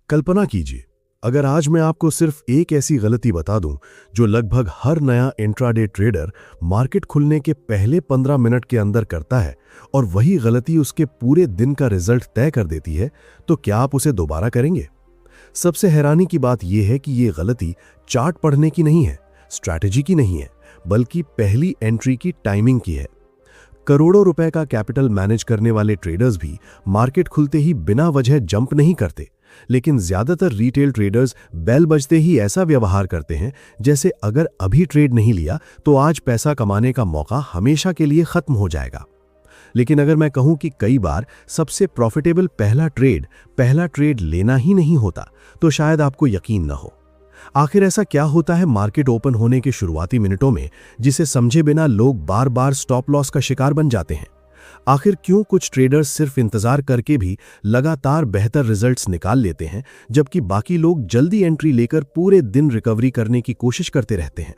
कल्पना कीजिए, अगर आज मैं आपको सिर्फ एक ऐसी गलती बता दूं जो लगभग हर नया इंट्राडे ट्रेडर मार्केट खुलने के पहले 15 मिनट के अंदर करता है और वही गलती उसके पूरे दिन का रिजल्ट तय कर देती है, तो क्या आप उसे दोबारा करेंगे? सबसे हैरानी की बात यह है कि ये गलती चार्ट पढ़ने की नहीं है, स्ट्रैटेजी की नहीं है, बल्कि पहली एंट्री की टाइमिंग की है। करोड़ों रुपए का कैपिटल मैनेज करने वाले ट्रेडर्स भी मार्केट खुलते ही बिना वजह जंप नहीं करते, लेकिन ज्यादातर रिटेल ट्रेडर्स बेल बजते ही ऐसा व्यवहार करते हैं जैसे अगर अभी ट्रेड नहीं लिया तो आज पैसा कमाने का मौका हमेशा के लिए खत्म हो जाएगा। लेकिन अगर मैं कहूं कि कई बार सबसे प्रॉफिटेबल पहला ट्रेड लेना ही नहीं होता, तो शायद आपको यकीन न हो। आखिर ऐसा क्या होता है मार्केट ओपन होने के शुरुआती मिनटों में, जिसे समझे बिना लोग बार बार स्टॉप लॉस का शिकार बन जाते हैं? आखिर क्यों कुछ ट्रेडर्स सिर्फ इंतजार करके भी लगातार बेहतर रिजल्ट्स निकाल लेते हैं, जबकि बाकी लोग जल्दी एंट्री लेकर पूरे दिन रिकवरी करने की कोशिश करते रहते हैं?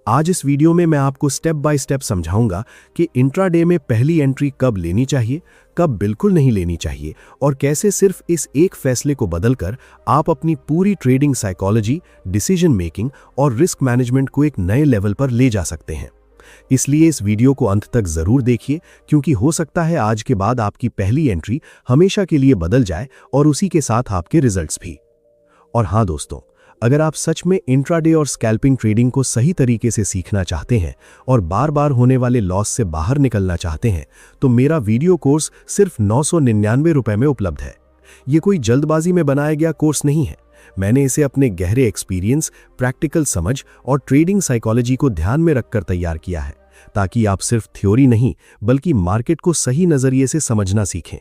आज इस वीडियो में मैं आपको स्टेप बाय स्टेप समझाऊंगा कि इंट्राडे में पहली एंट्री कब लेनी चाहिए, कब बिल्कुल नहीं लेनी चाहिए, और कैसे सिर्फ इस एक फैसले को बदलकर आप अपनी पूरी ट्रेडिंग साइकोलॉजी, डिसीजन मेकिंग और रिस्क मैनेजमेंट को एक नए लेवल पर ले जा सकते हैं। इसलिए इस वीडियो को अंत तक जरूर देखिए, क्योंकि हो सकता है आज के बाद आपकी पहली एंट्री हमेशा के लिए बदल जाए और उसी के साथ आपके रिजल्ट्स भी। और हाँ दोस्तों, अगर आप सच में इंट्राडे और स्कैल्पिंग ट्रेडिंग को सही तरीके से सीखना चाहते हैं और बार बार होने वाले लॉस से बाहर निकलना चाहते हैं, तो मेरा वीडियो कोर्स सिर्फ 999 रुपए में उपलब्ध है। ये कोई जल्दबाजी में बनाया गया कोर्स नहीं है। मैंने इसे अपने गहरे एक्सपीरियंस, प्रैक्टिकल समझ और ट्रेडिंग साइकोलॉजी को ध्यान में रखकर तैयार किया है, ताकि आप सिर्फ थ्योरी नहीं बल्कि मार्केट को सही नजरिए से समझना सीखें।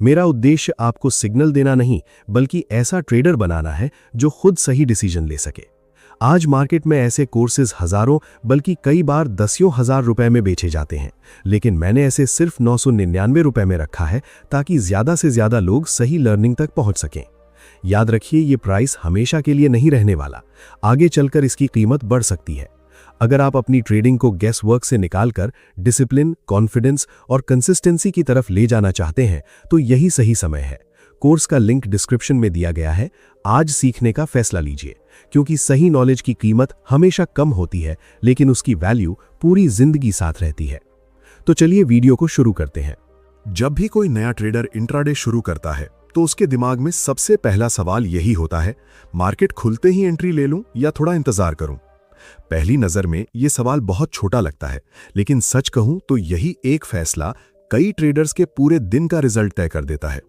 मेरा उद्देश्य आपको सिग्नल देना नहीं, बल्कि ऐसा ट्रेडर बनाना है जो खुद सही डिसीजन ले सके। आज मार्केट में ऐसे कोर्सेज हजारों बल्कि कई बार दसियों हजार रुपए में बेचे जाते हैं, लेकिन मैंने ऐसे सिर्फ 999 रुपए में रखा है, ताकि ज्यादा से ज्यादा लोग सही लर्निंग तक पहुंच सकें। याद रखिए, ये प्राइस हमेशा के लिए नहीं रहने वाला। आगे चलकर इसकी कीमत बढ़ सकती है। अगर आप अपनी ट्रेडिंग को गेस वर्क से निकालकर डिसिप्लिन, कॉन्फिडेंस और कंसिस्टेंसी की तरफ ले जाना चाहते हैं, तो यही सही समय है। कोर्स का लिंक डिस्क्रिप्शन में दिया गया है। आज सीखने का फैसला लीजिए, क्योंकि सही नॉलेज की कीमत हमेशा कम होती है, लेकिन उसकी वैल्यू पूरी जिंदगी साथ रहती है। तो चलिए वीडियो को शुरू करते हैं। जब भी कोई नया ट्रेडर इंट्राडे शुरू करता है, तो उसके दिमाग में सबसे पहला सवाल यही होता है, मार्केट खुलते ही एंट्री ले लूं या थोड़ा इंतजार करूं? पहली नजर में यह सवाल बहुत छोटा लगता है, लेकिन सच कहूं तो यही एक फैसला कई ट्रेडर्स के पूरे दिन का रिजल्ट तय कर देता है।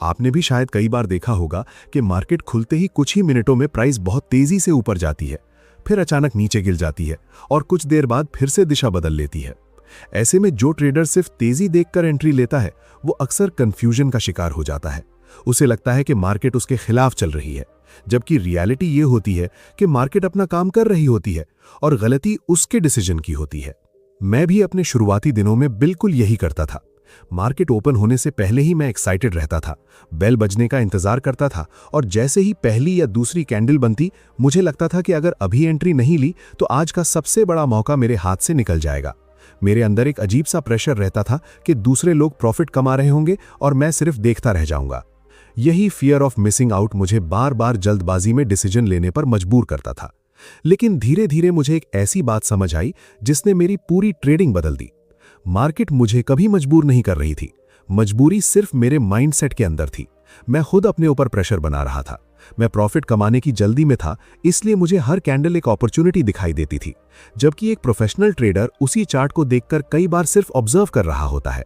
आपने भी शायद कई बार देखा होगा कि मार्केट खुलते ही कुछ ही मिनटों में प्राइस बहुत तेजी से ऊपर जाती है, फिर अचानक नीचे गिर जाती है और कुछ देर बाद फिर से दिशा बदल लेती है। ऐसे में जो ट्रेडर सिर्फ तेजी देखकर एंट्री लेता है, वो अक्सर कंफ्यूजन का शिकार हो जाता है। उसे लगता है कि मार्केट उसके खिलाफ चल रही है, जबकि रियलिटी ये होती है कि मार्केट अपना काम कर रही होती है और गलती उसके डिसीजन की होती है। मैं भी अपने शुरुआती दिनों में बिल्कुल यही करता था। मार्केट ओपन होने से पहले ही मैं एक्साइटेड रहता था, बेल बजने का इंतजार करता था, और जैसे ही पहली या दूसरी कैंडल बनती, मुझे लगता था कि अगर अभी एंट्री नहीं ली तो आज का सबसे बड़ा मौका मेरे हाथ से निकल जाएगा। मेरे अंदर एक अजीब सा प्रेशर रहता था कि दूसरे लोग प्रॉफिट कमा रहे होंगे और मैं सिर्फ देखता रह जाऊंगा। यही फियर ऑफ मिसिंग आउट मुझे बार बार जल्दबाजी में डिसीजन लेने पर मजबूर करता था। लेकिन धीरे धीरे मुझे एक ऐसी बात समझ आई जिसने मेरी पूरी ट्रेडिंग बदल दी। मार्केट मुझे कभी मजबूर नहीं कर रही थी, मजबूरी सिर्फ मेरे माइंडसेट के अंदर थी। मैं खुद अपने ऊपर प्रेशर बना रहा था। मैं प्रॉफिट कमाने की जल्दी में था, इसलिए मुझे हर कैंडल एक अपॉर्चुनिटी दिखाई देती थी, जबकि एक प्रोफेशनल ट्रेडर उसी चार्ट को देखकर कई बार सिर्फ ऑब्जर्व कर रहा होता है।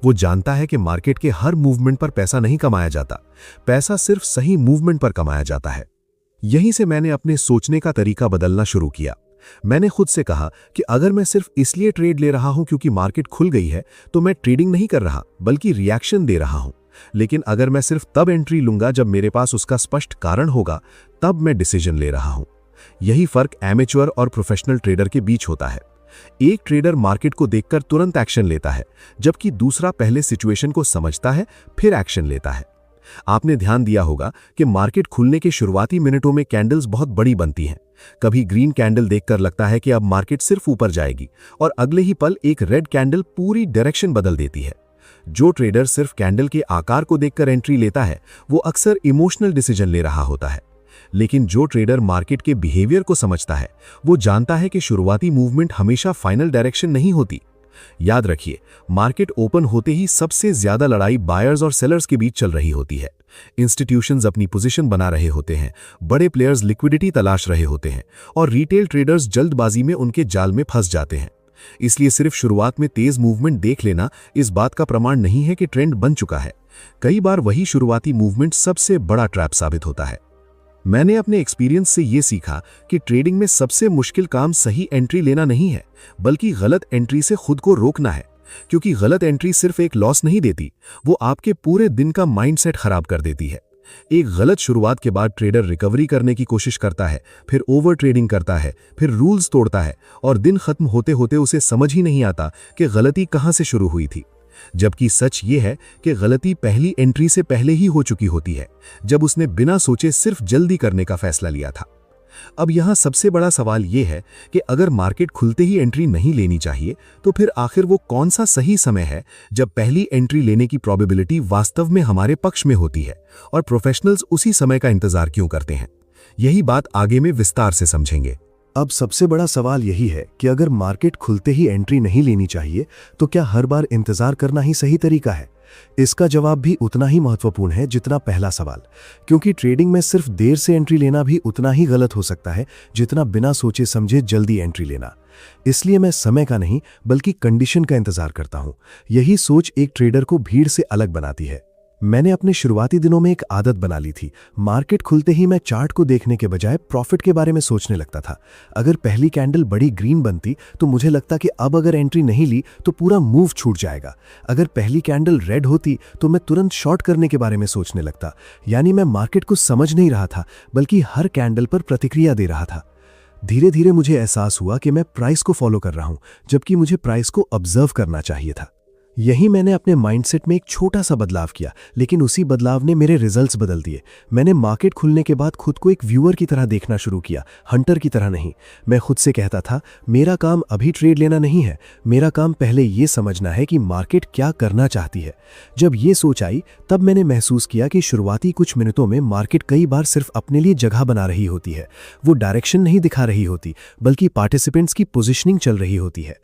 वो जानता है कि मार्केट के हर मूवमेंट पर पैसा नहीं कमाया जाता, पैसा सिर्फ सही मूवमेंट पर कमाया जाता है। यहीं से मैंने अपने सोचने का तरीका बदलना शुरू किया। मैंने खुद से कहा कि अगर मैं सिर्फ इसलिए ट्रेड ले रहा हूं क्योंकि मार्केट खुल गई है, तो मैं ट्रेडिंग नहीं कर रहा बल्कि रिएक्शन दे रहा हूं। लेकिन अगर मैं सिर्फ तब एंट्री लूंगा जब मेरे पास उसका स्पष्ट कारण होगा, तब मैं डिसीजन ले रहा हूं। यही फर्क एमेच्योर और प्रोफेशनल ट्रेडर के बीच होता है। एक ट्रेडर मार्केट को देखकर तुरंत एक्शन लेता है, जबकि दूसरा पहले सिचुएशन को समझता है फिर एक्शन लेता है। आपने ध्यान दिया होगा कि मार्केट खुलने के शुरुआती मिनटों में कैंडल्स बहुत बड़ी बनती हैं। कभी ग्रीन कैंडल देखकर लगता है कि अब मार्केट सिर्फ ऊपर जाएगी, और अगले ही पल एक रेड कैंडल पूरी डायरेक्शन बदल देती है। जो ट्रेडर सिर्फ कैंडल के आकार को देखकर एंट्री लेता है वो अक्सर इमोशनल डिसीजन ले रहा होता है। लेकिन जो ट्रेडर मार्केट के बिहेवियर को समझता है वो जानता है कि शुरुआती मूवमेंट हमेशा फाइनल डायरेक्शन नहीं होती। याद रखिए, मार्केट ओपन होते ही सबसे ज्यादा लड़ाई बायर्स और सेलर्स के बीच चल रही होती है। इंस्टीट्यूशंस अपनी पोजीशन बना रहे होते हैं, बड़े प्लेयर्स लिक्विडिटी तलाश रहे होते हैं और रिटेल ट्रेडर्स जल्दबाजी में उनके जाल में फंस जाते हैं। इसलिए सिर्फ शुरुआत में तेज मूवमेंट देख लेना इस बात का प्रमाण नहीं है कि ट्रेंड बन चुका है। कई बार वही शुरुआती मूवमेंट सबसे बड़ा ट्रैप साबित होता है। मैंने अपने एक्सपीरियंस से ये सीखा कि ट्रेडिंग में सबसे मुश्किल काम सही एंट्री लेना नहीं है, बल्कि गलत एंट्री से खुद को रोकना है। क्योंकि गलत एंट्री सिर्फ एक लॉस नहीं देती, वो आपके पूरे दिन का माइंडसेट खराब कर देती है। एक गलत शुरुआत के बाद ट्रेडर रिकवरी करने की कोशिश करता है, फिर ओवर ट्रेडिंग करता है, फिर रूल्स तोड़ता है और दिन खत्म होते होते उसे समझ ही नहीं आता कि गलती कहां से शुरू हुई थी। जबकि सच ये है कि गलती पहली एंट्री से पहले ही हो चुकी होती है, जब उसने बिना सोचे सिर्फ जल्दी करने का फैसला लिया था। अब यहां सबसे बड़ा सवाल यह है कि अगर मार्केट खुलते ही एंट्री नहीं लेनी चाहिए, तो फिर आखिर वो कौन सा सही समय है जब पहली एंट्री लेने की प्रोबेबिलिटी वास्तव में हमारे पक्ष में होती है, और प्रोफेशनल्स उसी समय का इंतजार क्यों करते हैं? यही बात आगे में विस्तार से समझेंगे। अब सबसे बड़ा सवाल यही है कि अगर मार्केट खुलते ही एंट्री नहीं लेनी चाहिए, तो क्या हर बार इंतजार करना ही सही तरीका है? इसका जवाब भी उतना ही महत्वपूर्ण है जितना पहला सवाल, क्योंकि ट्रेडिंग में सिर्फ देर से एंट्री लेना भी उतना ही गलत हो सकता है जितना बिना सोचे समझे जल्दी एंट्री लेना। इसलिए मैं समय का नहीं बल्कि कंडीशन का इंतजार करता हूं। यही सोच एक ट्रेडर को भीड़ से अलग बनाती है। मैंने अपने शुरुआती दिनों में एक आदत बना ली थी। मार्केट खुलते ही मैं चार्ट को देखने के बजाय प्रॉफिट के बारे में सोचने लगता था। अगर पहली कैंडल बड़ी ग्रीन बनती तो मुझे लगता कि अब अगर एंट्री नहीं ली तो पूरा मूव छूट जाएगा। अगर पहली कैंडल रेड होती तो मैं तुरंत शॉर्ट करने के बारे में सोचने लगता। यानी मैं मार्केट को समझ नहीं रहा था, बल्कि हर कैंडल पर प्रतिक्रिया दे रहा था। धीरे धीरे मुझे एहसास हुआ कि मैं प्राइस को फॉलो कर रहा हूं, जबकि मुझे प्राइस को ऑब्जर्व करना चाहिए था। यही मैंने अपने माइंडसेट में एक छोटा सा बदलाव किया, लेकिन उसी बदलाव ने मेरे रिजल्ट्स बदल दिए। मैंने मार्केट खुलने के बाद खुद को एक व्यूअर की तरह देखना शुरू किया, हंटर की तरह नहीं। मैं खुद से कहता था, मेरा काम अभी ट्रेड लेना नहीं है, मेरा काम पहले ये समझना है कि मार्केट क्या करना चाहती है। जब ये सोच आई, तब मैंने महसूस किया कि शुरुआती कुछ मिनटों में मार्केट कई बार सिर्फ अपने लिए जगह बना रही होती है। वो डायरेक्शन नहीं दिखा रही होती, बल्कि पार्टिसिपेंट्स की पोजिशनिंग चल रही होती है।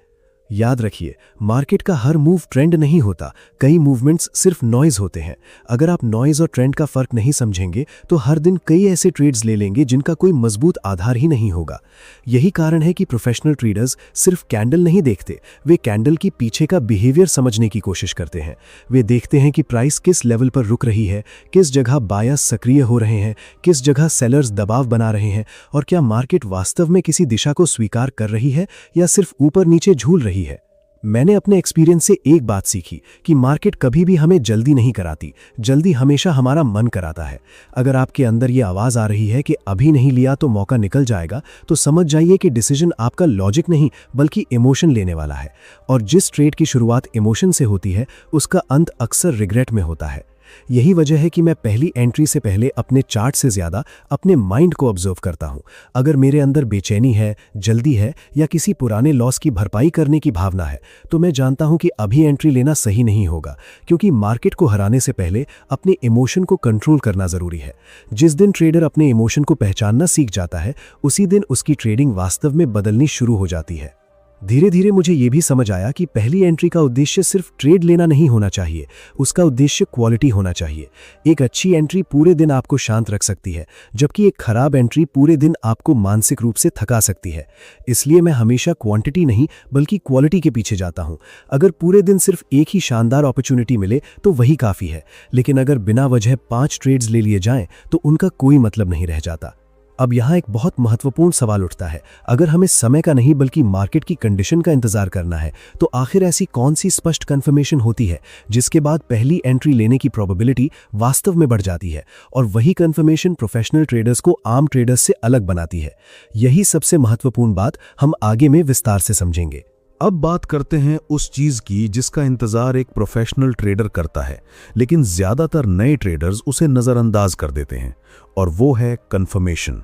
याद रखिए, मार्केट का हर मूव ट्रेंड नहीं होता, कई मूवमेंट्स सिर्फ नॉइज होते हैं। अगर आप नॉइज और ट्रेंड का फर्क नहीं समझेंगे तो हर दिन कई ऐसे ट्रेड्स ले लेंगे जिनका कोई मजबूत आधार ही नहीं होगा। यही कारण है कि प्रोफेशनल ट्रेडर्स सिर्फ कैंडल नहीं देखते, वे कैंडल की पीछे का बिहेवियर समझने की कोशिश करते हैं। वे देखते हैं कि प्राइस किस लेवल पर रुक रही है, किस जगह बायर्स सक्रिय हो रहे हैं, किस जगह सेलर्स दबाव बना रहे हैं, और क्या मार्केट वास्तव में किसी दिशा को स्वीकार कर रही है या सिर्फ ऊपर नीचे झूल रही है। मैंने अपने एक्सपीरियंस से एक बात सीखी कि मार्केट कभी भी हमें जल्दी नहीं कराती, जल्दी हमेशा हमारा मन कराता है। अगर आपके अंदर ये आवाज़ आ रही है कि अभी नहीं लिया तो मौका निकल जाएगा, तो समझ जाइए कि डिसीजन आपका लॉजिक नहीं बल्कि इमोशन लेने वाला है। और जिस ट्रेड की शुरुआत इमोशन से होती है, उसका अंत अक्सर रिग्रेट में होता है। यही वजह है कि मैं पहली एंट्री से पहले अपने चार्ट से ज़्यादा अपने माइंड को ऑब्जर्व करता हूं। अगर मेरे अंदर बेचैनी है, जल्दी है या किसी पुराने लॉस की भरपाई करने की भावना है, तो मैं जानता हूं कि अभी एंट्री लेना सही नहीं होगा, क्योंकि मार्केट को हराने से पहले अपने इमोशन को कंट्रोल करना ज़रूरी है। जिस दिन ट्रेडर अपने इमोशन को पहचानना सीख जाता है, उसी दिन उसकी ट्रेडिंग वास्तव में बदलनी शुरू हो जाती है। धीरे धीरे मुझे ये भी समझ आया कि पहली एंट्री का उद्देश्य सिर्फ ट्रेड लेना नहीं होना चाहिए, उसका उद्देश्य क्वालिटी होना चाहिए। एक अच्छी एंट्री पूरे दिन आपको शांत रख सकती है, जबकि एक खराब एंट्री पूरे दिन आपको मानसिक रूप से थका सकती है। इसलिए मैं हमेशा क्वांटिटी नहीं बल्कि क्वालिटी के पीछे जाता हूं। अगर पूरे दिन सिर्फ एक ही शानदार अपॉर्चुनिटी मिले तो वही काफ़ी है, लेकिन अगर बिना वजह 5 ट्रेड्स ले लिए जाएं तो उनका कोई मतलब नहीं रह जाता। अब यहाँ एक बहुत महत्वपूर्ण सवाल उठता है, अगर हमें समय का नहीं बल्कि मार्केट की कंडीशन का इंतजार करना है, तो आखिर ऐसी कौन सी स्पष्ट कन्फर्मेशन होती है जिसके बाद पहली एंट्री लेने की प्रोबेबिलिटी वास्तव में बढ़ जाती है, और वही कन्फर्मेशन प्रोफेशनल ट्रेडर्स को आम ट्रेडर्स से अलग बनाती है। यही सबसे महत्वपूर्ण बात हम आगे में विस्तार से समझेंगे। अब बात करते हैं उस चीज की जिसका इंतजार एक प्रोफेशनल ट्रेडर करता है, लेकिन ज्यादातर नए ट्रेडर्स उसे नजरअंदाज कर देते हैं, और वो है कंफर्मेशन।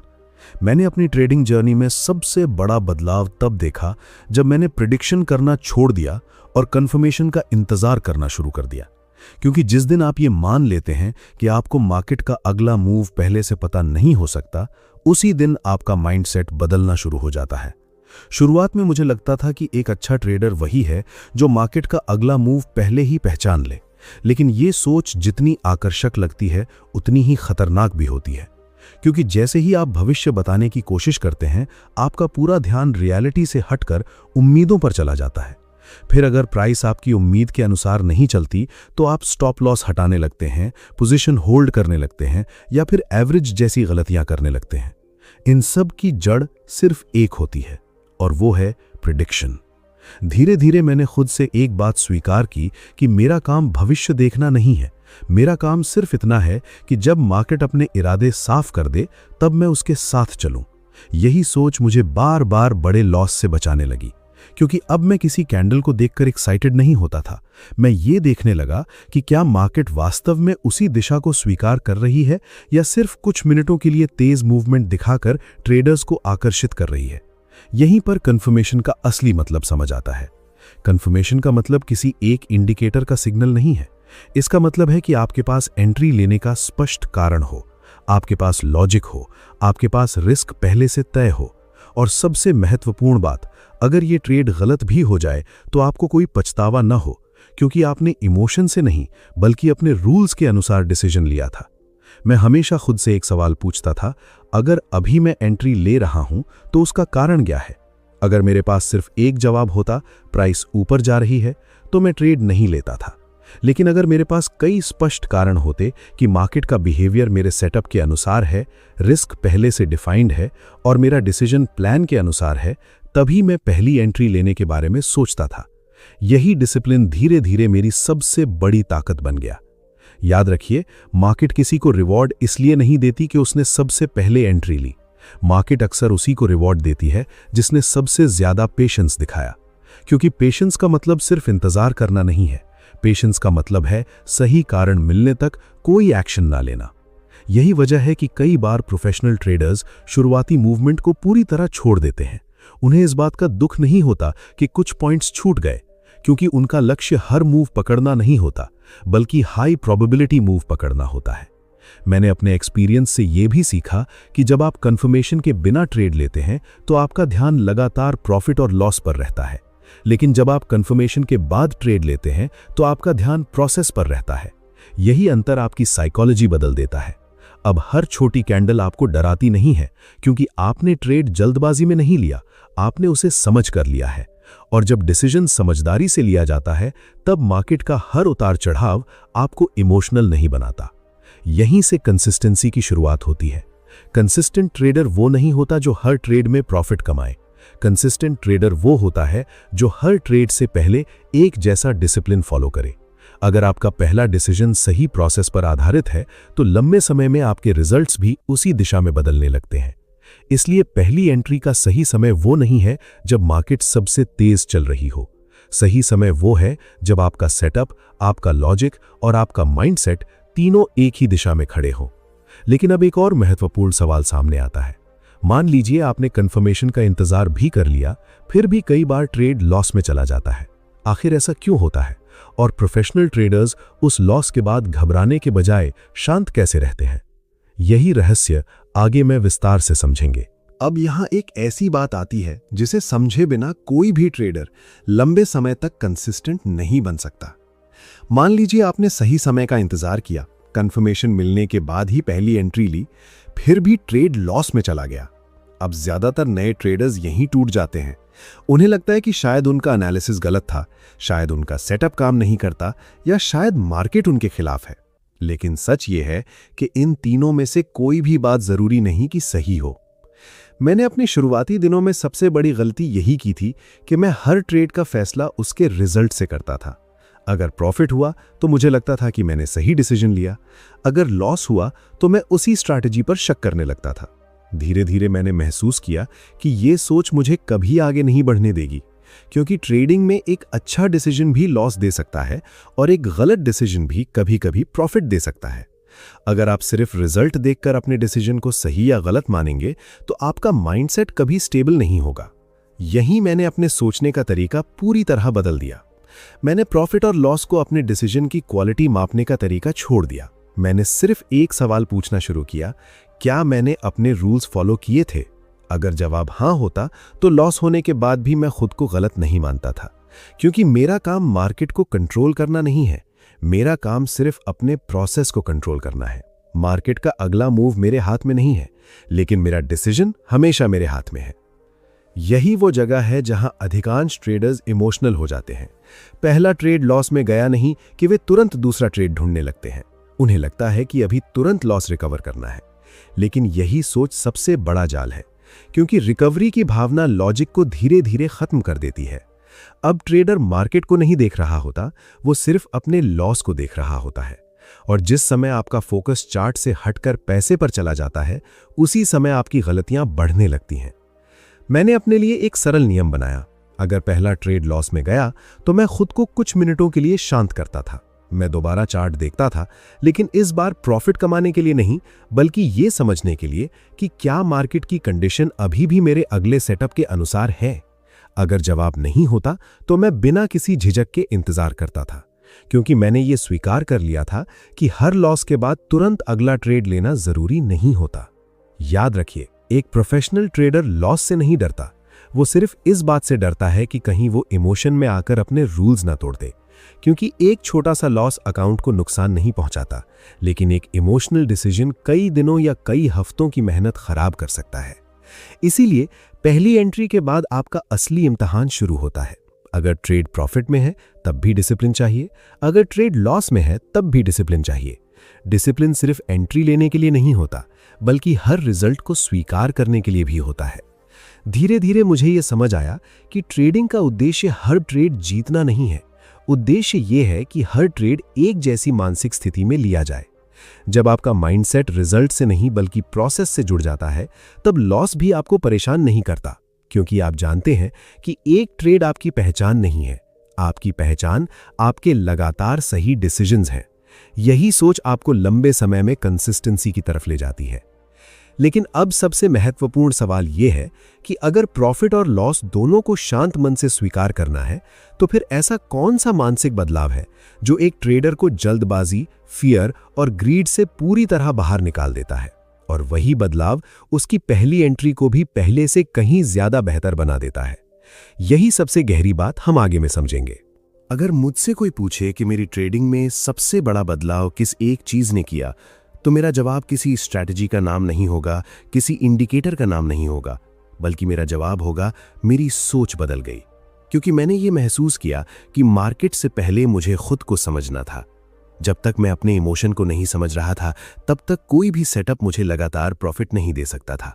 मैंने अपनी ट्रेडिंग जर्नी में सबसे बड़ा बदलाव तब देखा जब मैंने प्रिडिक्शन करना छोड़ दिया और कंफर्मेशन का इंतजार करना शुरू कर दिया। क्योंकि जिस दिन आप ये मान लेते हैं कि आपको मार्केट का अगला मूव पहले से पता नहीं हो सकता, उसी दिन आपका माइंडसेट बदलना शुरू हो जाता है। शुरुआत में मुझे लगता था कि एक अच्छा ट्रेडर वही है जो मार्केट का अगला मूव पहले ही पहचान ले, लेकिन ये सोच जितनी आकर्षक लगती है उतनी ही खतरनाक भी होती है, क्योंकि जैसे ही आप भविष्य बताने की कोशिश करते हैं, आपका पूरा ध्यान रियलिटी से हटकर उम्मीदों पर चला जाता है। फिर अगर प्राइस आपकी उम्मीद के अनुसार नहीं चलती तो आप स्टॉप लॉस हटाने लगते हैं, पोजीशन होल्ड करने लगते हैं या फिर एवरेज जैसी गलतियां करने लगते हैं। इन सब की जड़ सिर्फ एक होती है और वो है प्रिडिक्शन। धीरे धीरे मैंने खुद से एक बात स्वीकार की कि मेरा काम भविष्य देखना नहीं है। मेरा काम सिर्फ इतना है कि जब मार्केट अपने इरादे साफ कर दे तब मैं उसके साथ चलूं। यही सोच मुझे बार बार बड़े लॉस से बचाने लगी, क्योंकि अब मैं किसी कैंडल को देखकर एक्साइटेड नहीं होता था। मैं ये देखने लगा कि क्या मार्केट वास्तव में उसी दिशा को स्वीकार कर रही है या सिर्फ कुछ मिनटों के लिए तेज मूवमेंट दिखाकर ट्रेडर्स को आकर्षित कर रही है। यहीं पर कंफर्मेशन का असली मतलब समझ आता है। कंफर्मेशन का मतलब किसी एक इंडिकेटर का सिग्नल नहीं है। इसका मतलब है कि आपके पास एंट्री लेने का स्पष्ट कारण हो, आपके पास लॉजिक हो, आपके पास रिस्क पहले से तय हो, और सबसे महत्वपूर्ण बात, अगर ये ट्रेड गलत भी हो जाए तो आपको कोई पछतावा न हो, क्योंकि आपने इमोशन से नहीं बल्कि अपने रूल्स के अनुसार डिसीजन लिया था। मैं हमेशा खुद से एक सवाल पूछता था, अगर अभी मैं एंट्री ले रहा हूं तो उसका कारण क्या है? अगर मेरे पास सिर्फ एक जवाब होता, प्राइस ऊपर जा रही है, तो मैं ट्रेड नहीं लेता था। लेकिन अगर मेरे पास कई स्पष्ट कारण होते कि मार्केट का बिहेवियर मेरे सेटअप के अनुसार है, रिस्क पहले से डिफाइंड है और मेरा डिसीजन प्लान के अनुसार है, तभी मैं पहली एंट्री लेने के बारे में सोचता था। यही डिसिप्लिन धीरे धीरे मेरी सबसे बड़ी ताकत बन गया। याद रखिए, मार्केट किसी को रिवॉर्ड इसलिए नहीं देती कि उसने सबसे पहले एंट्री ली। मार्केट अक्सर उसी को रिवॉर्ड देती है जिसने सबसे ज्यादा पेशेंस दिखाया, क्योंकि पेशेंस का मतलब सिर्फ इंतजार करना नहीं है। पेशेंस का मतलब है सही कारण मिलने तक कोई एक्शन ना लेना। यही वजह है कि कई बार प्रोफेशनल ट्रेडर्स शुरुआती मूवमेंट को पूरी तरह छोड़ देते हैं। उन्हें इस बात का दुख नहीं होता कि कुछ पॉइंट्स छूट गए, क्योंकि उनका लक्ष्य हर मूव पकड़ना नहीं होता, बल्कि हाई प्रोबेबिलिटी मूव पकड़ना होता है। मैंने अपने एक्सपीरियंस से यह भी सीखा कि जब आप कंफर्मेशन के बिना ट्रेड लेते हैं तो आपका ध्यान लगातार प्रॉफिट और लॉस पर रहता है, लेकिन जब आप कंफर्मेशन के बाद ट्रेड लेते हैं तो आपका ध्यान प्रोसेस पर रहता है। यही अंतर आपकी साइकोलॉजी बदल देता है। अब हर छोटी कैंडल आपको डराती नहीं है, क्योंकि आपने ट्रेड जल्दबाजी में नहीं लिया, आपने उसे समझ कर लिया है। और जब डिसीजन समझदारी से लिया जाता है, तब मार्केट का हर उतार चढ़ाव आपको इमोशनल नहीं बनाता। यहीं से कंसिस्टेंसी की शुरुआत होती है। कंसिस्टेंट ट्रेडर वो नहीं होता जो हर ट्रेड में प्रॉफिट कमाए। कंसिस्टेंट ट्रेडर वो होता है जो हर ट्रेड से पहले एक जैसा डिसिप्लिन फॉलो करे। अगर आपका पहला डिसीजन सही प्रोसेस पर आधारित है तो लंबे समय में आपके रिजल्ट्स भी उसी दिशा में बदलने लगते हैं। इसलिए पहली एंट्री का सही समय वो नहीं है जब मार्केट सबसे तेज चल रही हो। सही समय वो है जब आपका सेटअप, आपका लॉजिक और आपका माइंडसेट तीनों एक ही दिशा में खड़े हों। लेकिन अब एक और महत्वपूर्ण सवाल सामने आता है। मान लीजिए आपने कंफर्मेशन का इंतजार भी कर लिया, फिर भी कई बार ट्रेड लॉस में चला जाता है। आखिर ऐसा क्यों होता है? और प्रोफेशनल ट्रेडर्स उस लॉस के बाद घबराने के बजाय शांत कैसे रहते हैं? यही रहस्य आगे मैं विस्तार से समझेंगे। अब यहाँ एक ऐसी बात आती है जिसे समझे बिना कोई भी ट्रेडर लंबे समय तक कंसिस्टेंट नहीं बन सकता। मान लीजिए आपने सही समय का इंतजार किया, कंफर्मेशन मिलने के बाद ही पहली एंट्री ली, फिर भी ट्रेड लॉस में चला गया। अब ज्यादातर नए ट्रेडर्स यहीं टूट जाते हैं। उन्हें लगता है कि शायद उनका एनालिसिस गलत था, शायद उनका सेटअप काम नहीं करता, या शायद मार्केट उनके खिलाफ है। लेकिन सच ये है कि इन तीनों में से कोई भी बात जरूरी नहीं कि सही हो। मैंने अपने शुरुआती दिनों में सबसे बड़ी गलती यही की थी कि मैं हर ट्रेड का फैसला उसके रिजल्ट से करता था। अगर प्रॉफिट हुआ तो मुझे लगता था कि मैंने सही डिसीजन लिया, अगर लॉस हुआ तो मैं उसी स्ट्रैटेजी पर शक करने लगता था। धीरे धीरे मैंने महसूस किया कि ये सोच मुझे कभी आगे नहीं बढ़ने देगी, क्योंकि ट्रेडिंग में एक अच्छा डिसीजन भी लॉस दे सकता है और एक गलत डिसीजन भी कभी कभी प्रॉफिट दे सकता है। अगर आप सिर्फ रिजल्ट देखकर अपने डिसीजन को सही या गलत मानेंगे तो आपका माइंडसेट कभी स्टेबल नहीं होगा। यहीं मैंने अपने सोचने का तरीका पूरी तरह बदल दिया। मैंने प्रॉफिट और लॉस को अपने डिसीजन की क्वालिटी मापने का तरीका छोड़ दिया। मैंने सिर्फ एक सवाल पूछना शुरू किया, क्या मैंने अपने रूल्स फॉलो किए थे? अगर जवाब हाँ होता तो लॉस होने के बाद भी मैं खुद को गलत नहीं मानता था, क्योंकि मेरा काम मार्केट को कंट्रोल करना नहीं है। मेरा काम सिर्फ अपने प्रोसेस को कंट्रोल करना है। मार्केट का अगला मूव मेरे हाथ में नहीं है, लेकिन मेरा डिसीजन हमेशा मेरे हाथ में है। यही वो जगह है जहां अधिकांश ट्रेडर्स इमोशनल हो जाते हैं। पहला ट्रेड लॉस में गया नहीं कि वे तुरंत दूसरा ट्रेड ढूंढने लगते हैं। उन्हें लगता है कि अभी तुरंत लॉस रिकवर करना है, लेकिन यही सोच सबसे बड़ा जाल है, क्योंकि रिकवरी की भावना लॉजिक को धीरे धीरे खत्म कर देती है। अब ट्रेडर मार्केट को नहीं देख रहा होता, वो सिर्फ अपने लॉस को देख रहा होता है। और जिस समय आपका फोकस चार्ट से हटकर पैसे पर चला जाता है, उसी समय आपकी गलतियां बढ़ने लगती हैं। मैंने अपने लिए एक सरल नियम बनाया। अगर पहला ट्रेड लॉस में गया तो मैं खुद को कुछ मिनटों के लिए शांत करता था। मैं दोबारा चार्ट देखता था, लेकिन इस बार प्रॉफिट कमाने के लिए नहीं, बल्कि ये समझने के लिए कि क्या मार्केट की कंडीशन अभी भी मेरे अगले सेटअप के अनुसार है। अगर जवाब नहीं होता तो मैं बिना किसी झिझक के इंतजार करता था, क्योंकि मैंने ये स्वीकार कर लिया था कि हर लॉस के बाद तुरंत अगला ट्रेड लेना जरूरी नहीं होता। याद रखिए, एक प्रोफेशनल ट्रेडर लॉस से नहीं डरता, वो सिर्फ इस बात से डरता है कि कहीं वो इमोशन में आकर अपने रूल्स ना तोड़ दे। क्योंकि एक छोटा सा लॉस अकाउंट को नुकसान नहीं पहुंचाता, लेकिन एक इमोशनल डिसीजन कई दिनों या कई हफ्तों की मेहनत खराब कर सकता है। इसीलिए पहली एंट्री के बाद आपका असली इम्तिहान शुरू होता है। अगर ट्रेड प्रॉफिट में है तब भी डिसिप्लिन चाहिए, अगर ट्रेड लॉस में है तब भी डिसिप्लिन चाहिए। डिसिप्लिन सिर्फ एंट्री लेने के लिए नहीं होता, बल्कि हर रिजल्ट को स्वीकार करने के लिए भी होता है। धीरे धीरे मुझे यह समझ आया कि ट्रेडिंग का उद्देश्य हर ट्रेड जीतना नहीं है। उद्देश्य यह है कि हर ट्रेड एक जैसी मानसिक स्थिति में लिया जाए। जब आपका माइंडसेट रिजल्ट से नहीं बल्कि प्रोसेस से जुड़ जाता है, तब लॉस भी आपको परेशान नहीं करता, क्योंकि आप जानते हैं कि एक ट्रेड आपकी पहचान नहीं है। आपकी पहचान आपके लगातार सही डिसीजंस हैं। यही सोच आपको लंबे समय में कंसिस्टेंसी की तरफ ले जाती है। लेकिन अब सबसे महत्वपूर्ण सवाल यह है कि अगर प्रॉफिट और लॉस दोनों को शांत मन से स्वीकार करना है, तो फिर ऐसा कौन सा मानसिक बदलाव है जो एक ट्रेडर को जल्दबाजी, फियर और ग्रीड से पूरी तरह बाहर निकाल देता है, और वही बदलाव उसकी पहली एंट्री को भी पहले से कहीं ज्यादा बेहतर बना देता है। यही सबसे गहरी बात हम आगे में समझेंगे। अगर मुझसे कोई पूछे कि मेरी ट्रेडिंग में सबसे बड़ा बदलाव किस एक चीज ने किया, तो मेरा जवाब किसी स्ट्रैटेजी का नाम नहीं होगा, किसी इंडिकेटर का नाम नहीं होगा, बल्कि मेरा जवाब होगा मेरी सोच बदल गई। क्योंकि मैंने ये महसूस किया कि मार्केट से पहले मुझे खुद को समझना था। जब तक मैं अपने इमोशन को नहीं समझ रहा था, तब तक कोई भी सेटअप मुझे लगातार प्रॉफिट नहीं दे सकता था।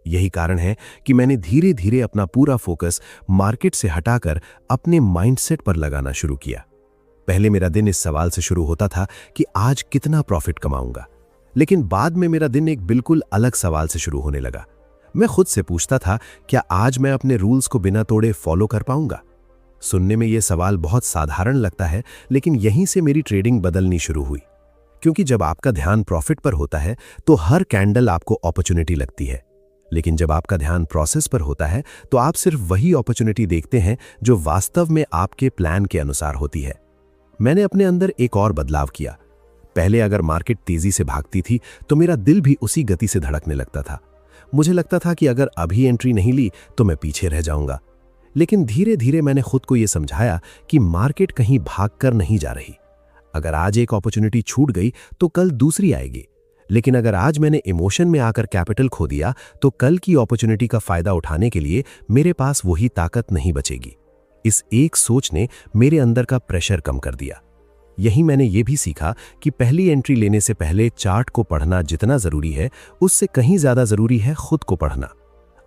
यही कारण है कि मैंने धीरे धीरे अपना पूरा फोकस मार्केट से हटाकर अपने माइंडसेट पर लगाना शुरू किया। पहले मेरा दिन इस सवाल से शुरू होता था कि आज कितना प्रॉफिट कमाऊंगा, लेकिन बाद में मेरा दिन एक बिल्कुल अलग सवाल से शुरू होने लगा। मैं खुद से पूछता था, क्या आज मैं अपने रूल्स को बिना तोड़े फॉलो कर पाऊंगा? सुनने में यह सवाल बहुत साधारण लगता है, लेकिन यहीं से मेरी ट्रेडिंग बदलनी शुरू हुई। क्योंकि जब आपका ध्यान प्रॉफिट पर होता है तो हर कैंडल आपको अपॉर्चुनिटी लगती है, लेकिन जब आपका ध्यान प्रोसेस पर होता है तो आप सिर्फ वही अपॉर्चुनिटी देखते हैं जो वास्तव में आपके प्लान के अनुसार होती है। मैंने अपने अंदर एक और बदलाव किया। पहले अगर मार्केट तेजी से भागती थी तो मेरा दिल भी उसी गति से धड़कने लगता था। मुझे लगता था कि अगर अभी एंट्री नहीं ली तो मैं पीछे रह जाऊंगा। लेकिन धीरे धीरे मैंने खुद को यह समझाया कि मार्केट कहीं भागकर नहीं जा रही। अगर आज एक अपॉर्चुनिटी छूट गई तो कल दूसरी आएगी, लेकिन अगर आज मैंने इमोशन में आकर कैपिटल खो दिया तो कल की अपॉर्चुनिटी का फायदा उठाने के लिए मेरे पास वही ताकत नहीं बचेगी। इस एक सोच ने मेरे अंदर का प्रेशर कम कर दिया। यही मैंने ये भी सीखा कि पहली एंट्री लेने से पहले चार्ट को पढ़ना जितना जरूरी है, उससे कहीं ज्यादा जरूरी है खुद को पढ़ना।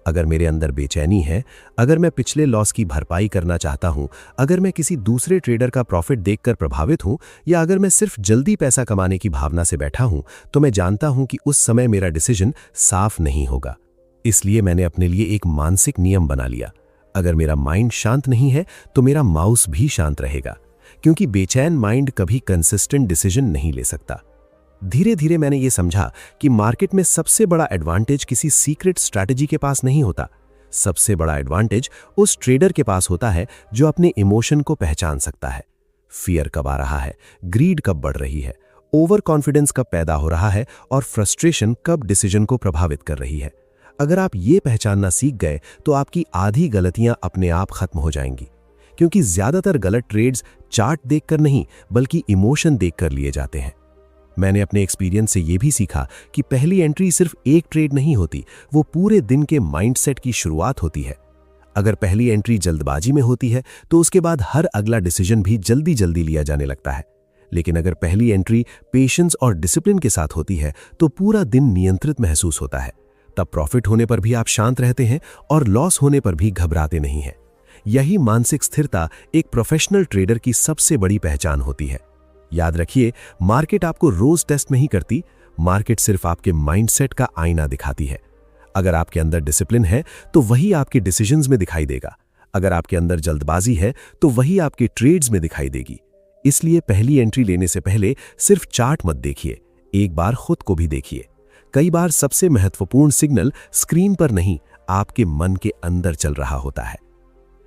अगर मेरे अंदर बेचैनी है, अगर मैं पिछले लॉस की भरपाई करना चाहता हूं, अगर मैं किसी दूसरे ट्रेडर का प्रॉफिट देखकर प्रभावित हूं, या अगर मैं सिर्फ जल्दी पैसा कमाने की भावना से बैठा हूं, तो मैं जानता हूं कि उस समय मेरा डिसीजन साफ नहीं होगा। इसलिए मैंने अपने लिए एक मानसिक नियम बना लिया। अगर मेरा माइंड शांत नहीं है तो मेरा माउस भी शांत रहेगा, क्योंकि बेचैन माइंड कभी कंसिस्टेंट डिसीजन नहीं ले सकता। धीरे धीरे मैंने ये समझा कि मार्केट में सबसे बड़ा एडवांटेज किसी सीक्रेट स्ट्रैटेजी के पास नहीं होता, सबसे बड़ा एडवांटेज उस ट्रेडर के पास होता है जो अपने इमोशन को पहचान सकता है। फियर कब आ रहा है, ग्रीड कब बढ़ रही है, ओवर कॉन्फिडेंस कब पैदा हो रहा है और फ्रस्ट्रेशन कब डिसीजन को प्रभावित कर रही है। अगर आप ये पहचानना सीख गए तो आपकी आधी गलतियां अपने आप खत्म हो जाएंगी, क्योंकि ज्यादातर गलत ट्रेड्स चार्ट देखकर नहीं बल्कि इमोशन देखकर लिए जाते हैं। मैंने अपने एक्सपीरियंस से यह भी सीखा कि पहली एंट्री सिर्फ एक ट्रेड नहीं होती, वो पूरे दिन के माइंडसेट की शुरुआत होती है। अगर पहली एंट्री जल्दबाजी में होती है तो उसके बाद हर अगला डिसीजन भी जल्दी जल्दी लिया जाने लगता है। लेकिन अगर पहली एंट्री पेशेंस और डिसिप्लिन के साथ होती है तो पूरा दिन नियंत्रित महसूस होता है। तब प्रॉफिट होने पर भी आप शांत रहते हैं और लॉस होने पर भी घबराते नहीं हैं। यही मानसिक स्थिरता एक प्रोफेशनल ट्रेडर की सबसे बड़ी पहचान होती है। याद रखिए, मार्केट आपको रोज टेस्ट नहीं करती, मार्केट सिर्फ आपके माइंडसेट का आईना दिखाती है। अगर आपके अंदर डिसिप्लिन है तो वही आपके डिसीजंस में दिखाई देगा। अगर आपके अंदर जल्दबाजी है तो वही आपके ट्रेड्स में दिखाई देगी। इसलिए पहली एंट्री लेने से पहले सिर्फ चार्ट मत देखिए, एक बार खुद को भी देखिए। कई बार सबसे महत्वपूर्ण सिग्नल स्क्रीन पर नहीं, आपके मन के अंदर चल रहा होता है।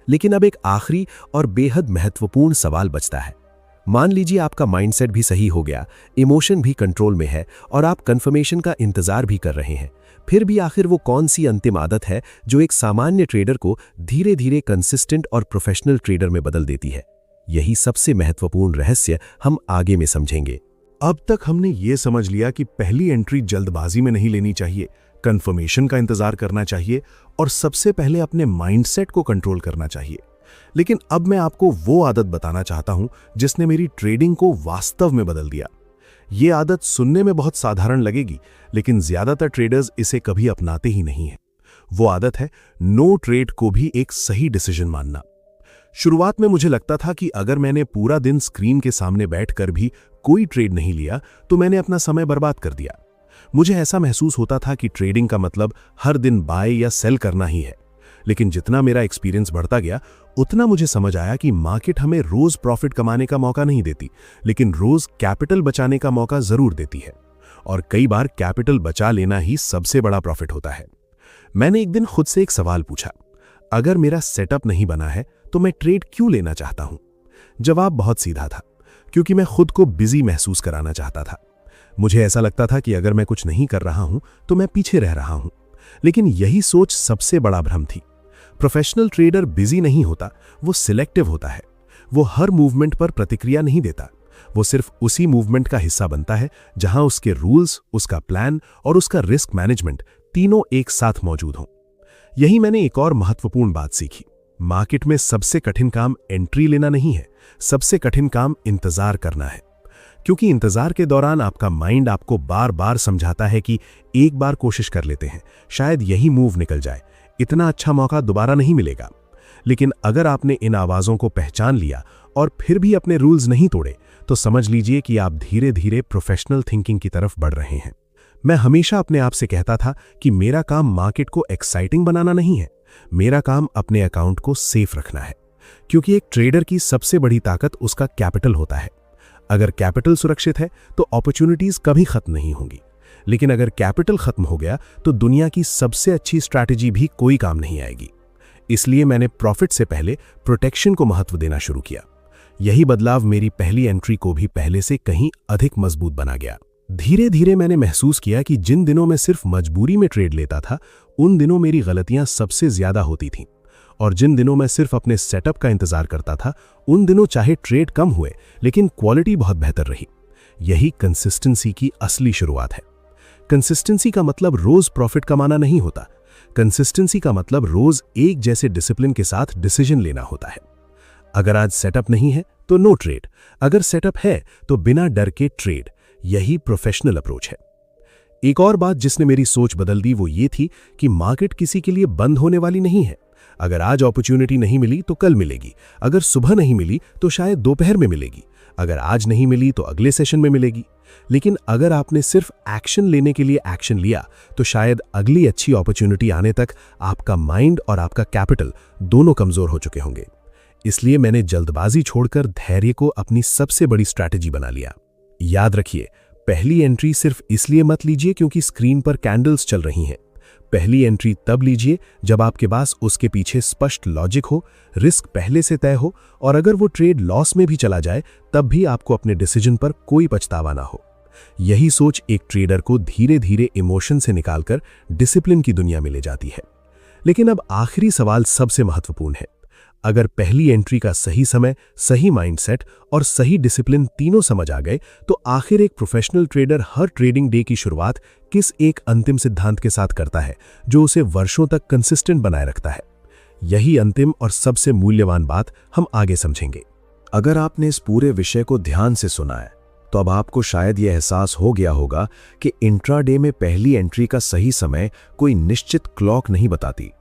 लेकिन अब एक आखिरी और बेहद महत्वपूर्ण सवाल बचता है। मान लीजिए आपका माइंडसेट भी सही हो गया, इमोशन भी कंट्रोल में है और आप कंफर्मेशन का इंतजार भी कर रहे हैं। फिर भी आखिर वो कौन सी अंतिम आदत है जो एक सामान्य ट्रेडर को धीरे धीरे कंसिस्टेंट और प्रोफेशनल ट्रेडर में बदल देती है? यही सबसे महत्वपूर्ण रहस्य हम आगे में समझेंगे। अब तक हमने ये समझ लिया कि पहली एंट्री जल्दबाजी में नहीं लेनी चाहिए, कंफर्मेशन का इंतजार करना चाहिए और सबसे पहले अपने माइंडसेट को कंट्रोल करना चाहिए। लेकिन अब मैं आपको वो आदत बताना चाहता हूं जिसने मेरी ट्रेडिंग को वास्तव में बदल दिया। ये आदत सुनने में बहुत साधारण लगेगी, लेकिन ज्यादातर ट्रेडर्स इसे कभी अपनाते ही नहीं हैं। वो आदत है नो ट्रेड को भी एक सही डिसीजन मानना। शुरुआत में मुझे लगता था कि अगर मैंने पूरा दिन स्क्रीन के सामने बैठकर भी कोई ट्रेड नहीं लिया तो मैंने अपना समय बर्बाद कर दिया। मुझे ऐसा महसूस होता था कि ट्रेडिंग का मतलब हर दिन बाय या सेल करना ही है। लेकिन जितना मेरा एक्सपीरियंस बढ़ता गया, उतना मुझे समझ आया कि मार्केट हमें रोज प्रॉफिट कमाने का मौका नहीं देती, लेकिन रोज कैपिटल बचाने का मौका जरूर देती है। और कई बार कैपिटल बचा लेना ही सबसे बड़ा प्रॉफिट होता है। मैंने एक दिन खुद से एक सवाल पूछा, अगर मेरा सेटअप नहीं बना है तो मैं ट्रेड क्यों लेना चाहता हूं? जवाब बहुत सीधा था, क्योंकि मैं खुद को बिजी महसूस कराना चाहता था। मुझे ऐसा लगता था कि अगर मैं कुछ नहीं कर रहा हूं तो मैं पीछे रह रहा हूं। लेकिन यही सोच सबसे बड़ा भ्रम थी। प्रोफेशनल ट्रेडर बिजी नहीं होता, वो सिलेक्टिव होता है। वो हर मूवमेंट पर प्रतिक्रिया नहीं देता, वो सिर्फ उसी मूवमेंट का हिस्सा बनता है जहां उसके रूल्स, उसका प्लान और उसका रिस्क मैनेजमेंट तीनों एक साथ मौजूद हों। यही मैंने एक और महत्वपूर्ण बात सीखी। मार्केट में सबसे कठिन काम एंट्री लेना नहीं है, सबसे कठिन काम इंतजार करना है। क्योंकि इंतजार के दौरान आपका माइंड आपको बार बार समझाता है कि एक बार कोशिश कर लेते हैं, शायद यही मूव निकल जाए, इतना अच्छा मौका दोबारा नहीं मिलेगा। लेकिन अगर आपने इन आवाजों को पहचान लिया और फिर भी अपने रूल्स नहीं तोड़े, तो समझ लीजिए कि आप धीरे धीरे प्रोफेशनल थिंकिंग की तरफ बढ़ रहे हैं। मैं हमेशा अपने आप से कहता था कि मेरा काम मार्केट को एक्साइटिंग बनाना नहीं है, मेरा काम अपने अकाउंट को सेफ रखना है। क्योंकि एक ट्रेडर की सबसे बड़ी ताकत उसका कैपिटल होता है। अगर कैपिटल सुरक्षित है तो अपॉर्चुनिटीज कभी खत्म नहीं होंगी। लेकिन अगर कैपिटल खत्म हो गया तो दुनिया की सबसे अच्छी स्ट्रैटेजी भी कोई काम नहीं आएगी। इसलिए मैंने प्रॉफिट से पहले प्रोटेक्शन को महत्व देना शुरू किया। यही बदलाव मेरी पहली एंट्री को भी पहले से कहीं अधिक मजबूत बना गया। धीरे धीरे मैंने महसूस किया कि जिन दिनों में सिर्फ मजबूरी में ट्रेड लेता था, उन दिनों मेरी गलतियां सबसे ज्यादा होती थीं। और जिन दिनों मैं सिर्फ अपने सेटअप का इंतजार करता था, उन दिनों चाहे ट्रेड कम हुए लेकिन क्वालिटी बहुत बेहतर रही। यही कंसिस्टेंसी की असली शुरुआत है। कंसिस्टेंसी का मतलब रोज प्रॉफिट कमाना नहीं होता। कंसिस्टेंसी का मतलब रोज एक जैसे डिसिप्लिन के साथ डिसीजन लेना होता है। अगर आज सेटअप नहीं है तो नो ट्रेड, अगर सेटअप है तो बिना डर के ट्रेड। यही प्रोफेशनल अप्रोच है। एक और बात जिसने मेरी सोच बदल दी वो ये थी कि मार्केट किसी के लिए बंद होने वाली नहीं है। अगर आज अपॉर्चुनिटी नहीं मिली तो कल मिलेगी, अगर सुबह नहीं मिली तो शायद दोपहर में मिलेगी, अगर आज नहीं मिली तो अगले सेशन में मिलेगी। लेकिन अगर आपने सिर्फ एक्शन लेने के लिए एक्शन लिया तो शायद अगली अच्छी अपॉर्चुनिटी आने तक आपका माइंड और आपका कैपिटल दोनों कमजोर हो चुके होंगे। इसलिए मैंने जल्दबाजी छोड़कर धैर्य को अपनी सबसे बड़ी स्ट्रैटेजी बना लिया। याद रखिए, पहली एंट्री सिर्फ इसलिए मत लीजिए क्योंकि स्क्रीन पर कैंडल्स चल रही हैं। पहली एंट्री तब लीजिए जब आपके पास उसके पीछे स्पष्ट लॉजिक हो, रिस्क पहले से तय हो और अगर वो ट्रेड लॉस में भी चला जाए तब भी आपको अपने डिसीजन पर कोई पछतावा ना हो। यही सोच एक ट्रेडर को धीरे धीरे इमोशन से निकालकर डिसिप्लिन की दुनिया में ले जाती है। लेकिन अब आखिरी सवाल सबसे महत्वपूर्ण है। अगर पहली एंट्री का सही समय, सही माइंडसेट और सही डिसिप्लिन तीनों समझ आ गए तो आखिर एक प्रोफेशनल ट्रेडर हर ट्रेडिंग डे की शुरुआत किस एक अंतिम सिद्धांत के साथ करता है जो उसे वर्षों तक कंसिस्टेंट बनाए रखता है? यही अंतिम और सबसे मूल्यवान बात हम आगे समझेंगे। अगर आपने इस पूरे विषय को ध्यान से सुना है तो अब आपको शायद यह एहसास हो गया होगा कि इंट्राडे में पहली एंट्री का सही समय कोई निश्चित क्लॉक नहीं बताती।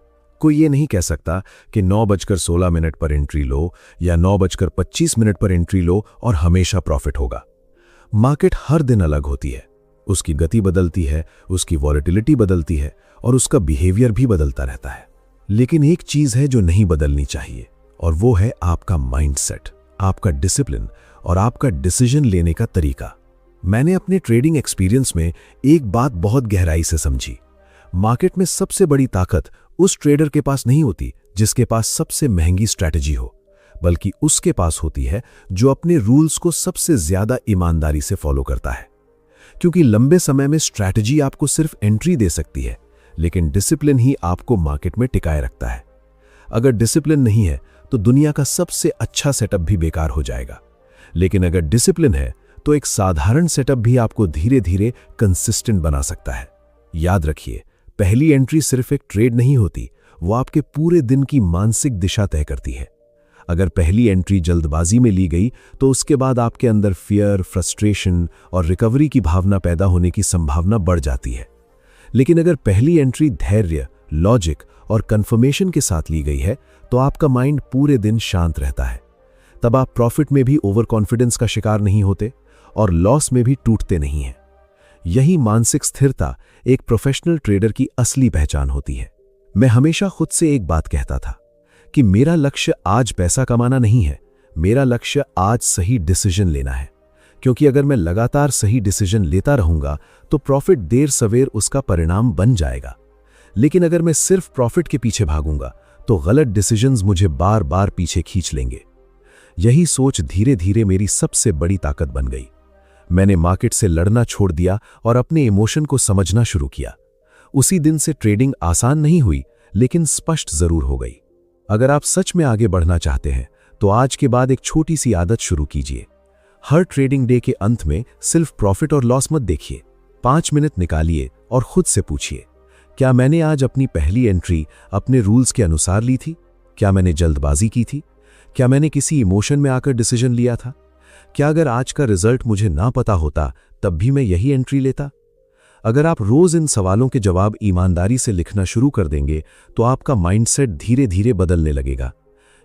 कोई ये नहीं कह सकता कि 9:16 पर एंट्री लो या 9:25 पर एंट्री लो और हमेशा प्रॉफिट होगा। मार्केट हर दिन अलग होती है, उसकी गति बदलती है, उसकी वॉलेटिलिटी बदलती है और उसका बिहेवियर भी बदलता रहता है। लेकिन एक चीज है जो नहीं बदलनी चाहिए और वो है आपका माइंडसेट, आपका डिसिप्लिन और आपका डिसीजन लेने का तरीका। मैंने अपने ट्रेडिंग एक्सपीरियंस में एक बात बहुत गहराई से समझी। मार्केट में सबसे बड़ी ताकत उस ट्रेडर के पास नहीं होती जिसके पास सबसे महंगी स्ट्रैटेजी हो, बल्कि उसके पास होती है जो अपने रूल्स को सबसे ज्यादा ईमानदारी से फॉलो करता है। क्योंकि लंबे समय में स्ट्रैटेजी आपको सिर्फ एंट्री दे सकती है, लेकिन डिसिप्लिन ही आपको मार्केट में टिकाए रखता है। अगर डिसिप्लिन नहीं है तो दुनिया का सबसे अच्छा सेटअप भी बेकार हो जाएगा, लेकिन अगर डिसिप्लिन है तो एक साधारण सेटअप भी आपको धीरे धीरे कंसिस्टेंट बना सकता है। याद रखिए, पहली एंट्री सिर्फ एक ट्रेड नहीं होती, वो आपके पूरे दिन की मानसिक दिशा तय करती है। अगर पहली एंट्री जल्दबाजी में ली गई तो उसके बाद आपके अंदर फियर, फ्रस्ट्रेशन और रिकवरी की भावना पैदा होने की संभावना बढ़ जाती है। लेकिन अगर पहली एंट्री धैर्य, लॉजिक और कंफर्मेशन के साथ ली गई है तो आपका माइंड पूरे दिन शांत रहता है। तब आप प्रॉफिट में भी ओवर कॉन्फिडेंस का शिकार नहीं होते और लॉस में भी टूटते नहीं हैं। यही मानसिक स्थिरता एक प्रोफेशनल ट्रेडर की असली पहचान होती है। मैं हमेशा खुद से एक बात कहता था कि मेरा लक्ष्य आज पैसा कमाना नहीं है, मेरा लक्ष्य आज सही डिसीजन लेना है। क्योंकि अगर मैं लगातार सही डिसीजन लेता रहूंगा तो प्रॉफिट देर सवेर उसका परिणाम बन जाएगा। लेकिन अगर मैं सिर्फ प्रॉफिट के पीछे भागूंगा तो गलत डिसीजंस मुझे बार बार पीछे खींच लेंगे। यही सोच धीरे धीरे मेरी सबसे बड़ी ताकत बन गई। मैंने मार्केट से लड़ना छोड़ दिया और अपने इमोशन को समझना शुरू किया। उसी दिन से ट्रेडिंग आसान नहीं हुई, लेकिन स्पष्ट जरूर हो गई। अगर आप सच में आगे बढ़ना चाहते हैं तो आज के बाद एक छोटी सी आदत शुरू कीजिए। हर ट्रेडिंग डे के अंत में सिर्फ प्रॉफिट और लॉस मत देखिए, 5 मिनट निकालिए और खुद से पूछिए, क्या मैंने आज अपनी पहली एंट्री अपने रूल्स के अनुसार ली थी? क्या मैंने जल्दबाजी की थी? क्या मैंने किसी इमोशन में आकर डिसीजन लिया था? क्या अगर आज का रिजल्ट मुझे ना पता होता तब भी मैं यही एंट्री लेता? अगर आप रोज इन सवालों के जवाब ईमानदारी से लिखना शुरू कर देंगे तो आपका माइंडसेट धीरे धीरे बदलने लगेगा।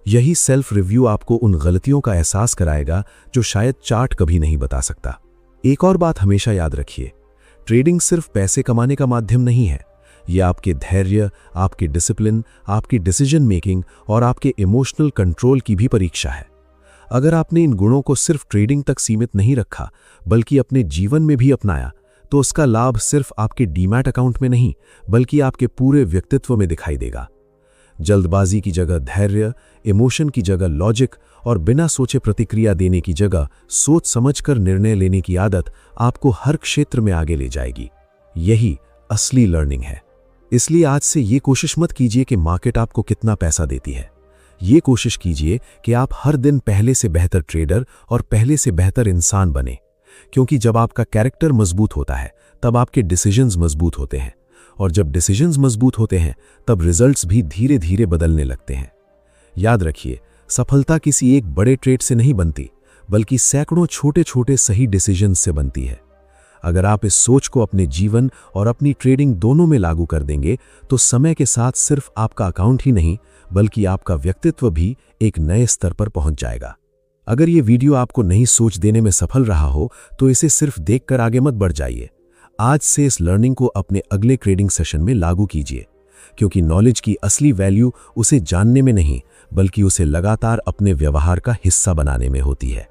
यही सेल्फ रिव्यू आपको उन गलतियों का एहसास कराएगा जो शायद चार्ट कभी नहीं बता सकता। एक और बात हमेशा याद रखिए, ट्रेडिंग सिर्फ पैसे कमाने का माध्यम नहीं है, यह आपके धैर्य, आपके डिसिप्लिन, आपकी डिसीजन मेकिंग और आपके इमोशनल कंट्रोल की भी परीक्षा है। अगर आपने इन गुणों को सिर्फ ट्रेडिंग तक सीमित नहीं रखा बल्कि अपने जीवन में भी अपनाया तो उसका लाभ सिर्फ आपके डीमैट अकाउंट में नहीं बल्कि आपके पूरे व्यक्तित्व में दिखाई देगा। जल्दबाजी की जगह धैर्य, इमोशन की जगह लॉजिक और बिना सोचे प्रतिक्रिया देने की जगह सोच समझकर निर्णय लेने की आदत आपको हर क्षेत्र में आगे ले जाएगी। यही असली लर्निंग है। इसलिए आज से ये कोशिश मत कीजिए कि मार्केट आपको कितना पैसा देती है। ये कोशिश कीजिए कि आप हर दिन पहले से बेहतर ट्रेडर और पहले से बेहतर इंसान बने, क्योंकि जब आपका कैरेक्टर मजबूत होता है तब आपके डिसीजंस मजबूत होते हैं और जब डिसीजंस मजबूत होते हैं तब रिजल्ट्स भी धीरे धीरे बदलने लगते हैं। याद रखिए, सफलता किसी एक बड़े ट्रेड से नहीं बनती बल्कि सैकड़ों छोटे छोटे सही डिसीजंस से बनती है। अगर आप इस सोच को अपने जीवन और अपनी ट्रेडिंग दोनों में लागू कर देंगे तो समय के साथ सिर्फ आपका अकाउंट ही नहीं बल्कि आपका व्यक्तित्व भी एक नए स्तर पर पहुंच जाएगा। अगर ये वीडियो आपको नई सोच देने में सफल रहा हो तो इसे सिर्फ देखकर आगे मत बढ़ जाइए। आज से इस लर्निंग को अपने अगले ट्रेडिंग सेशन में लागू कीजिए, क्योंकि नॉलेज की असली वैल्यू उसे जानने में नहीं बल्कि उसे लगातार अपने व्यवहार का हिस्सा बनाने में होती है।